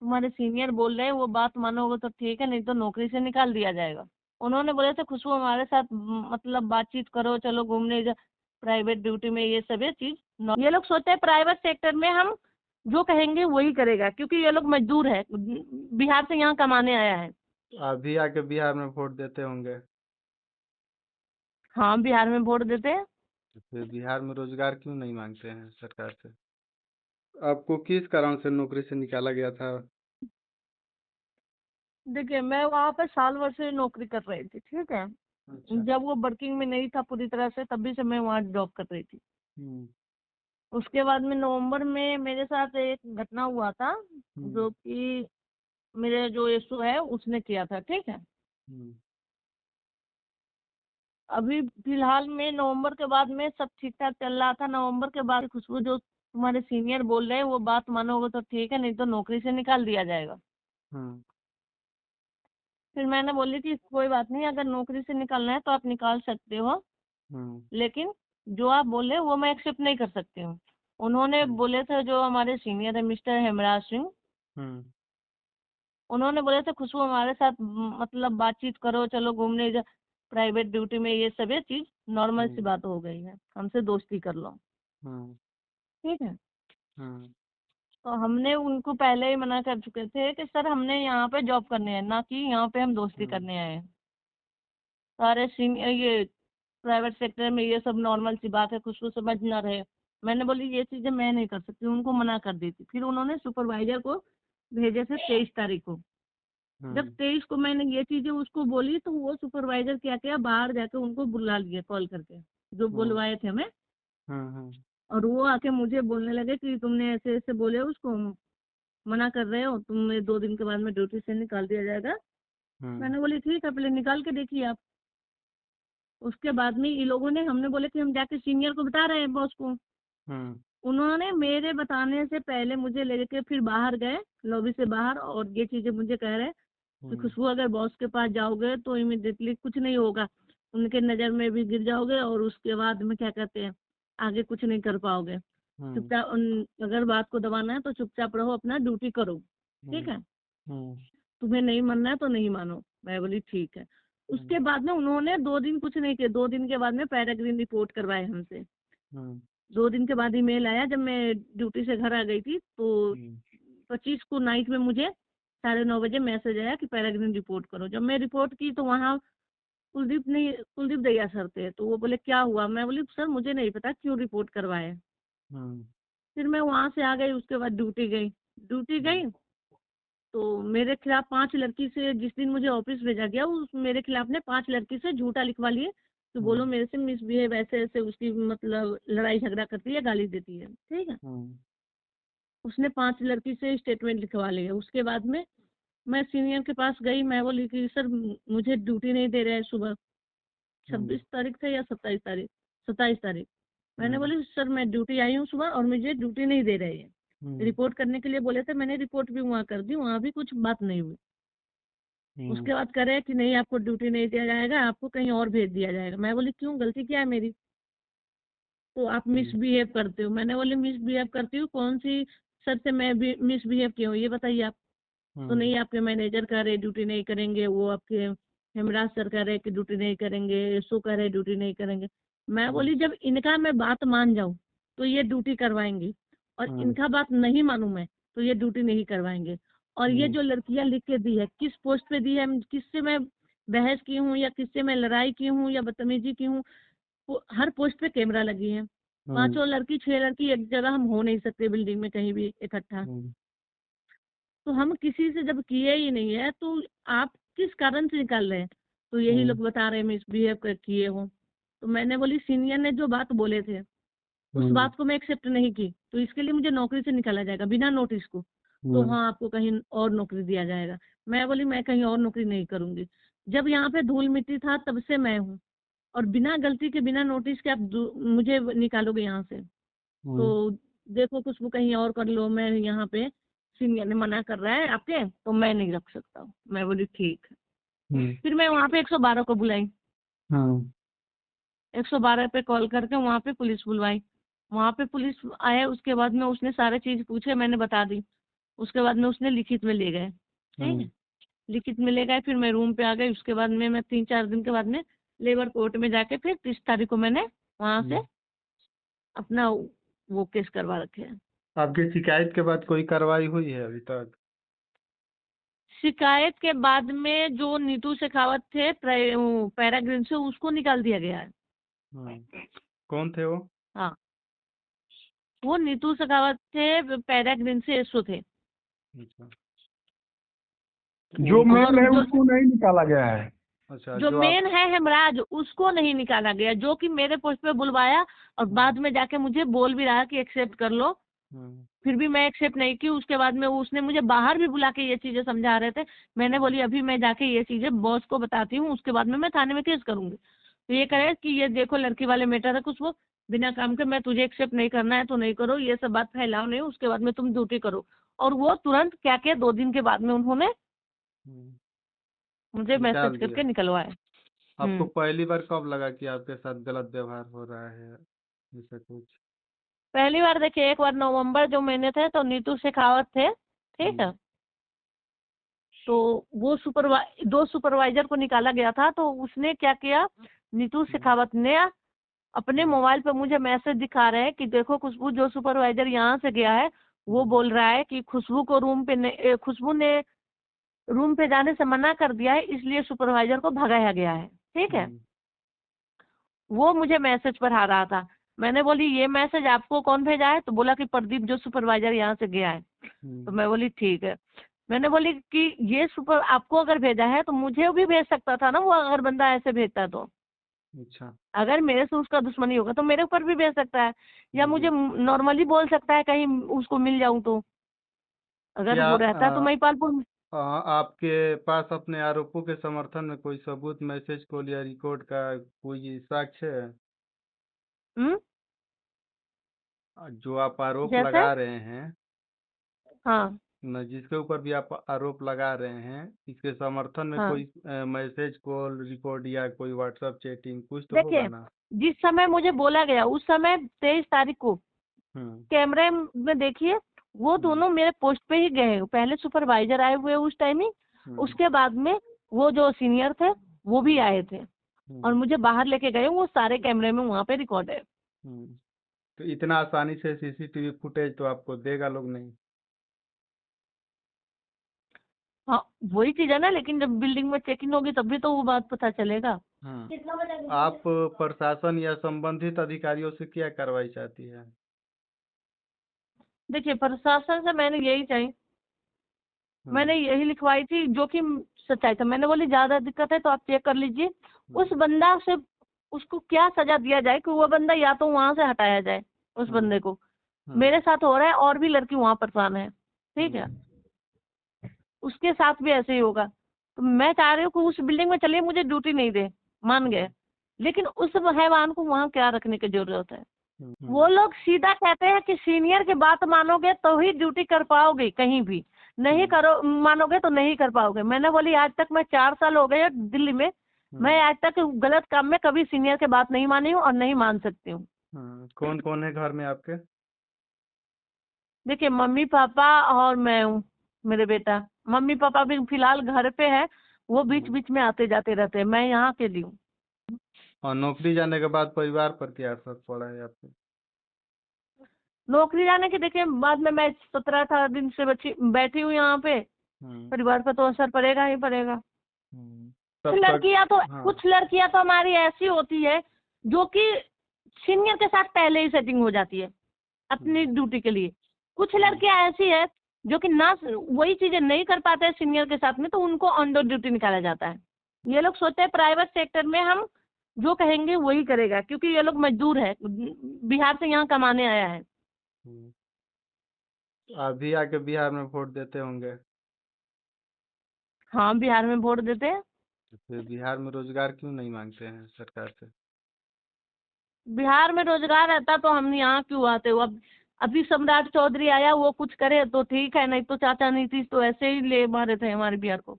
तुम्हारे सीनियर बोल रहे हैं वो बात मानोगे तो ठीक है, नहीं तो नौकरी से निकाल दिया जाएगा। उन्होंने बोले थे खुशबू हमारे साथ मतलब बातचीत करो, चलो घूमने जा, प्राइवेट ड्यूटी में ये सब ये चीज। ये लोग सोचते हैं प्राइवेट सेक्टर में हम जो कहेंगे वही करेगा, क्योंकि ये लोग मजदूर है, बिहार से यहाँ कमाने आया है। आप भी आके बिहार में वोट देते होंगे। हाँ, बिहार में वोट देते हैं। तो फिर बिहार में रोजगार क्यों नहीं मांगते हैं सरकार से? आपको किस कारण से नौकरी से निकाला गया था? देखिए, मैं वहाँ पे साल भर से नौकरी कर रही थी, ठीक है। अच्छा। जब वो वर्किंग में नहीं था पूरी तरह से, तभी से मैं वहाँ जॉब कर रही थी। हम्म। उसके बाद में नवंबर में मेरे साथ एक घटना हुआ था, हम्म। जो कि मेरे जो यीशु है उसने किया था, ठीक है। हम्म। अभी फिलहाल में नवंबर के बाद में सब ठीक ठाक चल रहा था। नवंबर के बाद खुशबू जो तुम्हारे सीनियर बोल रहे हैं वो बात मानोगे तो ठीक है, नहीं तो नौकरी से निकाल दिया जाएगा। हम्म। फिर मैंने बोली कि कोई बात नहीं, अगर नौकरी से निकालना है तो आप निकाल सकते हो, हम्म। लेकिन जो आप बोले वो मैं एक्सेप्ट नहीं कर सकती हूँ। उन्होंने हम्म। बोले थे, जो हमारे सीनियर है मिस्टर हेमराज सिंह, हम्म। उन्होंने बोले थे खुशबू हमारे साथ मतलब बातचीत करो, चलो घूमने जा, प्राइवेट ड्यूटी में ये सब ये चीज नॉर्मल सी हम्म। बात हो गई है, हमसे दोस्ती कर लो, हम्म। ठीक है। हम्म। तो हमने उनको पहले ही मना कर चुके थे कि सर हमने यहाँ पे जॉब करने हैं, ना कि यहाँ पे हम दोस्ती हम्म। करने आए हैं। सारे सीनियर ये प्राइवेट सेक्टर में ये सब नॉर्मल सी बात है, खुशबू समझ ना रहे। मैंने बोली ये चीजें मैं नहीं कर सकती, उनको मना कर दी थी। फिर उन्होंने सुपरवाइजर को भेजे थे 23 तारीख को। जब हम्म। 23 को मैंने ये चीजें उसको बोली, तो वो सुपरवाइजर क्या किया, बाहर जाके उनको बुला लिए कॉल करके, जो हम्म। बुलवाए थे हमें। हम्म। और वो आके मुझे बोलने लगे कि तुमने ऐसे ऐसे बोले उसको, मना कर रहे हो, तुम्हें 2 दिन के बाद में ड्यूटी से निकाल दिया जाएगा। हम्म। मैंने बोली ठीक है, पहले निकाल के देखिए आप। उसके बाद में इन लोगों ने, हमने बोले कि हम जाके सीनियर को बता रहे हैं, बॉस को। हम्म। उन्होंने मेरे बताने से पहले मुझे लेके फिर बाहर गए, लॉबी से बाहर, और ये चीजें मुझे कह रहे हैं कि हम्म। खुशबू अगर बॉस के पास जाओगे तो इमिडिएटली कुछ नहीं होगा, उनके नजर में भी गिर जाओगे, और उसके बाद में क्या कहते हैं, आगे कुछ नहीं कर पाओगे। हम्म। चुपचाप अगर बात को दबाना है तो चुपचाप रहो, अपना ड्यूटी करो, ठीक हम्म। है। हम्म। तुम्हें नहीं मानना है तो नहीं मानो। मैं बोली ठीक है। उसके बाद में उन्होंने 2 दिन कुछ नहीं किया, 2 दिन के बाद में पैराग्रीन रिपोर्ट करवाए हमसे। हम्म। 2 दिन के बाद ईमेल आया, जब मैं ड्यूटी से घर आ गई थी, तो हम्म। 25 को नाइट में मुझे 9:30 बजे मैसेज आया कि पैराग्रीन रिपोर्ट करो। जब मैं रिपोर्ट की तो वहाँ कुलदीप दैया सर थे, तो वो बोले क्या हुआ। मैं बोली सर मुझे नहीं पता क्यों रिपोर्ट करवाए। हम्म। फिर मैं वहां से आ गई, उसके बाद ड्यूटी गई। तो मेरे खिलाफ 5 लड़की से, जिस दिन मुझे ऑफिस भेजा गया, उस मेरे खिलाफ ने 5 लड़की से झूठा लिखवा लिए, तो बोलो हम्म। मेरे से मिसबिहेव, ऐसे ऐसे उसकी मतलब लड़ाई झगड़ा करती है, गाली देती है, ठीक है। हम्म। उसने 5 लड़की से स्टेटमेंट लिखवा लिया। उसके बाद में मैं सीनियर के पास गई, मैं बोली कि सर मुझे ड्यूटी नहीं दे रहे हैं सुबह। हम्म। 26 तारीख था या 27 तारीख, 27 तारीख। मैंने हम्म। बोली सर मैं ड्यूटी आई हूँ सुबह और मुझे ड्यूटी नहीं दे रहे हैं। हम्म। रिपोर्ट करने के लिए बोले थे, मैंने रिपोर्ट भी वहाँ कर दी, वहाँ भी कुछ बात नहीं हुई। हम्म। उसके बाद करे कि नहीं आपको ड्यूटी नहीं दिया जाएगा, आपको कहीं और भेज दिया जाएगा। मैं बोली क्यों, गलती क्या है मेरी। तो आप हम्म। मिसबिहेव करते हो। मैंने बोली मिसबिहेव करती हूँ कौन सी सर से मैं भी मिसबिहेव किया हूँ, ये बताइए आप। तो हम्म। नहीं, आपके मैनेजर कह रहे ड्यूटी नहीं करेंगे, वो आपके हेमराज सर कह रहे कि ड्यूटी नहीं करेंगे, यशु कह रहे ड्यूटी नहीं करेंगे। मैं हम्म। बोली जब इनका मैं बात मान जाऊं तो ये ड्यूटी करवाएंगी, और हम्म। इनका बात नहीं मानूं मैं तो ये ड्यूटी नहीं करवाएंगे। और ये हम्म। जो लड़कियां लिख के दी है, किस पोस्ट पे दी है, किससे मैं बहस की हूँ या किससे मैं लड़ाई की हूँ या बदतमीजी की हूँ, हर पोस्ट पे कैमरा लगी है। हम्म। 5 लड़की 6 लड़की एक जगह हम हो नहीं सकते बिल्डिंग में कहीं भी इकट्ठा। हम्म। तो हम किसी से जब किए ही नहीं है तो आप किस कारण से निकाल रहे हैं। तो यही हम्म। लोग बता रहे हैं मिसबिहेव किए हो। तो मैंने बोली सीनियर ने जो बात बोले थे उस हम्म। बात को मैं एक्सेप्ट नहीं की, तो इसके लिए मुझे नौकरी से निकाला जाएगा बिना नोटिस को। तो हम्म। हाँ आपको कहीं और नौकरी दिया जाएगा। मैं बोली मैं कहीं और नौकरी नहीं करूंगी। जब यहाँ पे धूल मिट्टी था तब से मैं हूँ, और बिना गलती के बिना नोटिस के आप मुझे निकालोगे यहाँ से। हम्म। तो देखो खुशबू कहीं और कर लो, मैं यहाँ पे सीनियर ने मना कर रहा है आपके, तो मैं नहीं रख सकता हूँ। मैं बोली ठीक है। हम्म। फिर मैं वहाँ पे 112 को बुलाई, हम्म। 112 पे कॉल करके वहाँ पे पुलिस बुलवाई। वहाँ पे पुलिस आया, उसके बाद में उसने सारे चीज पूछे, मैंने बता दी। उसके बाद में उसने लिखित में ले गए, ठीक है। लिखित में ले गए, फिर मैं रूम पे आ गई। उसके बाद में मैं 3-4 दिन के बाद में लेबर कोर्ट में जाके फिर 30 तारीख को मैंने वहाँ से अपना वो केस करवा रखे हैं। आपकी शिकायत के बाद कोई कार्रवाई हुई है अभी तक? शिकायत के बाद में जो नीतू शेखावत थे पैराग्रीन से, उसको निकाल दिया गया है। कौन थे वो? हाँ, वो नीतू शेखावत थे, पैराग्रीन से एसओ थे। अच्छा, जो मेन है जो उसको नहीं निकाला गया है। अच्छा, जो मेन है हेमराज, उसको नहीं निकाला गया, जो कि मेरे पोस्ट पे बुलवाया और बाद में जाके मुझे बोल भी रहा कि एक्सेप्ट कर लो, फिर भी मैं एक्सेप्ट नहीं की। उसके बाद में उसने मुझे बाहर भी बुला के ये चीजें समझा रहे थे। मैंने बोली अभी मैं जाके ये चीजें बॉस को बताती हूँ, उसके बाद में मैं थाने में केस करूंगी। तो ये कहे कि ये देखो लड़की वाले मैटर है कुछ, वो बिना काम के, मैं तुझे एक्सेप्ट नहीं करना है तो नहीं करो, ये सब बात फैलाओ नहीं, उसके बाद में तुम ड्यूटी करो। और वो तुरंत क्या किया, 2 दिन के बाद में उन्होंने मुझे निकाल मैसेज दिया। करके निकलवाया। आपको पहली बार कब लगा कि आपके साथ गलत व्यवहार हो रहा है, ऐसा कुछ? पहली बार देखिए, एक बार नवंबर जो महीने थे तो नीतू शेखावत थे, ठीक है। तो वो 2 सुपरवाइजर को निकाला गया था। तो उसने क्या किया, नीतू शेखावत ने अपने मोबाइल पे मुझे मैसेज दिखा रहे हैं कि देखो खुशबू, जो सुपरवाइजर यहाँ से गया है वो बोल रहा है कि खुशबू को खुशबू ने रूम पे जाने से मना कर दिया है, इसलिए सुपरवाइजर को भगाया गया है, ठीक है। वो मुझे मैसेज पढ़ा रहा था। मैंने बोली ये मैसेज आपको कौन भेजा है? तो बोला कि प्रदीप, जो सुपरवाइजर यहाँ से गया है। तो मैं बोली ठीक है। मैंने बोली कि ये आपको अगर भेजा है तो मुझे भी भेज सकता था ना वो, अगर बंदा ऐसे भेजता तो। अच्छा, अगर मेरे से उसका दुश्मनी होगा तो मेरे ऊपर भी भेज सकता है, या मुझे नॉर्मली बोल सकता है कहीं उसको मिल जाऊं तो। अगर क्या वो रहता तो मैं पालपुर में। आपके पास अपने आरोपों के समर्थन में कोई सबूत, मैसेज कॉल या रिकॉर्ड का कोई साक्ष्य है? हम्म, जो आप आरोप जैसे लगा रहे हैं, हाँ न जिसके ऊपर भी आप आरोप लगा रहे हैं, इसके समर्थन में हाँ, कोई मैसेज कॉल रिकॉर्ड या कोई व्हाट्सएप चैटिंग कुछ तो होगा देखिए ना? जिस समय मुझे बोला गया उस समय 23 तारीख को हम्म कैमरे में देखिए, वो दोनों मेरे पोस्ट पे ही गए। पहले सुपरवाइजर आए हुए उस टाइम ही, उसके बाद में वो जो सीनियर थे वो भी आए थे और मुझे बाहर लेके गए। वो सारे कैमरे में वहाँ पे रिकॉर्ड है। तो इतना आसानी से सीसीटीवी फुटेज तो आपको देगा लोग नहीं? हाँ, वही चीज है ना, लेकिन जब बिल्डिंग में चेकिंग होगी तब भी तो वो बात पता चलेगा। आप प्रशासन या संबंधित अधिकारियों से क्या कार्रवाई चाहती है? देखिए, प्रशासन से मैंने यही चाहिए, मैंने यही लिखवाई थी जो कि सच्चाई था। मैंने बोली ज्यादा दिक्कत है तो आप चेक कर लीजिए, उस बंदा से उसको क्या सजा दिया जाए कि वो बंदा या तो वहां से हटाया जाए उस बंदे को। मेरे साथ हो रहा है, और भी लड़की वहां परेशान है, ठीक है, उसके साथ भी ऐसे ही होगा। तो मैं चाह रही हूँ कि उस बिल्डिंग में चलिए मुझे ड्यूटी नहीं दे, मान गए, लेकिन उस हैवान को वहां क्या रखने की जरूरत है? वो लोग सीधा कहते हैं कि सीनियर की बात मानोगे तो ही ड्यूटी कर पाओगे, कहीं भी नहीं करो मानोगे तो नहीं कर पाओगे। मैंने बोली आज तक मैं 4 साल हो गए दिल्ली में, मैं आज तक गलत काम में कभी सीनियर की बात नहीं मानी हूँ और नहीं मान सकती हूँ। कौन कौन है घर में आपके? देखिए, मम्मी पापा और मैं हूँ, मेरे बेटा। मम्मी पापा भी फिलहाल घर पे है, वो बीच बीच में आते जाते रहते हैं, मैं यहाँ अकेली हूँ। और नौकरी जाने के बाद परिवार पर क्या असर पड़ा है आपके? नौकरी जाने के देखिए बाद में मैं 17-18 दिन से बैठी हूँ यहाँ पे, परिवार पर तो असर पड़ेगा ही पड़ेगा। तब कुछ लड़कियां तो हमारी ऐसी होती है जो कि सीनियर के साथ पहले ही सेटिंग हो जाती है अपनी ड्यूटी के लिए। कुछ लड़कियां ऐसी है जो कि ना वही चीजें नहीं कर पाते हैं सीनियर के साथ में, तो उनको ऑन ड्यूटी निकाला जाता है। ये लोग सोचते हैं प्राइवेट सेक्टर में हम जो कहेंगे वही करेगा, क्योंकि ये लोग मजदूर है, बिहार से यहाँ कमाने आया है। आप भी आके बिहार में वोट देते होंगे? हाँ, बिहार में वोट देते हैं। तो फिर बिहार में रोजगार क्यों नहीं मांगते हैं सरकार से? बिहार में रोजगार रहता तो हम यहाँ क्यों आते? वो अब अभी सम्राट चौधरी आया, वो कुछ करे तो ठीक है, नहीं तो चाचा नीतीश तो ऐसे ही ले मारे थे हमारे बिहार को।